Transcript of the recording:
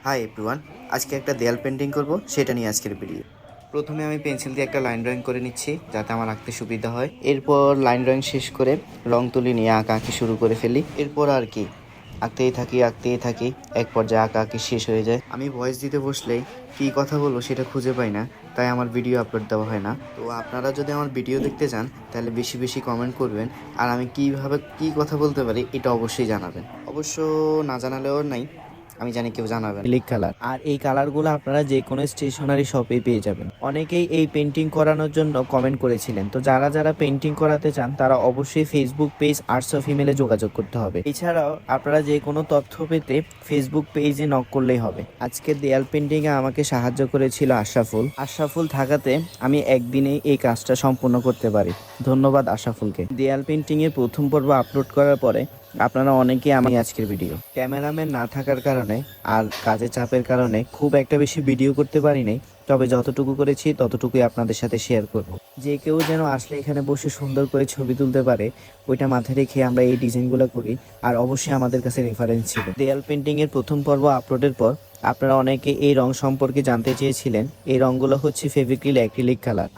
Hi everyone, আজকে একটা দেয়াল পেন্টিং করব, সেটা নিয়ে আজকের ভিডিও। প্রথমে আমি পেন্সিল দিয়ে একটা লাইন ড্রয়িং করে নিচ্ছি যাতে আমার আঁকতে সুবিধা হয়। এরপর লাইন ড্রয়িং শেষ করে রং তুলি নিয়ে আঁকি শুরু করে ফেলি। এরপর আর কি আঁকতেই থাকি এক পর্যায়ে আঁকি শেষ হয়ে যায়। আমি ভয়েস দিতে বসলেই কী কথা বলবো সেটা খুঁজে পাই না, তাই আমার ভিডিও আপলোড দেওয়া হয় না। তো আপনারা যদি আমার ভিডিও দেখতে চান তাহলে বেশি বেশি কমেন্ট করবেন, আর আমি কীভাবে কী কথা বলতে পারি এটা অবশ্যই জানাবেন। অবশ্য না জানালেও নাই, আমি জানি কেউ জানাবেন। অ্যাক্রিলিক কালার, আর এই কালারগুলো আপনারা যে কোনো স্টেশনারি শপে পেয়ে যাবেন। অনেকেই এই পেন্টিং করানোর জন্য কমেন্ট করেছিলেন, তো যারা যারা পেন্টিং করাতে চান তারা অবশ্যই ফেসবুক পেজ আর্টস অফ ইমেলে যোগাযোগ করতে হবে। এছাড়াও আপনারা যে কোনো তথ্য পেতে ফেসবুক পেজে নক করলেই হবে। আজকে দেয়াল পেন্টিংয়ে আমাকে সাহায্য করেছিল আশরাফুল থাকাতে আমি একদিনেই এই কাজটা সম্পূর্ণ করতে পারি। ধন্যবাদ আশরাফুলকে। দেয়াল পেন্টিংয়ের প্রথম পর্ব আপলোড করার পরে আপনারা অনেকেই আমি আজকের ভিডিও ক্যামেরাম্যান না থাকার কারণে আর কাজের চাপের কারণে খুব একটা বেশি ভিডিও করতে পারি নাই, তবে যতটুকু করেছি ততটুকুই আপনাদের সাথে শেয়ার করব। যে কেউ যেন আসলে এখানে বসে সুন্দর করে ছবি তুলতে পারে, ওইটা মাথায় রেখে আমরা এই ডিজাইনগুলো করি। আর অবশ্যই আমাদের কাছে রেফারেন্স ছিল। দেয়াল পেন্টিংয়ের প্রথম পর্ব আপলোডের পর আপনারা অনেকে এই রং সম্পর্কে জানতে চেয়েছিলেন। এই রংগুলো হচ্ছে ফেভিক্রিল অ্যাক্রিলিক কালার।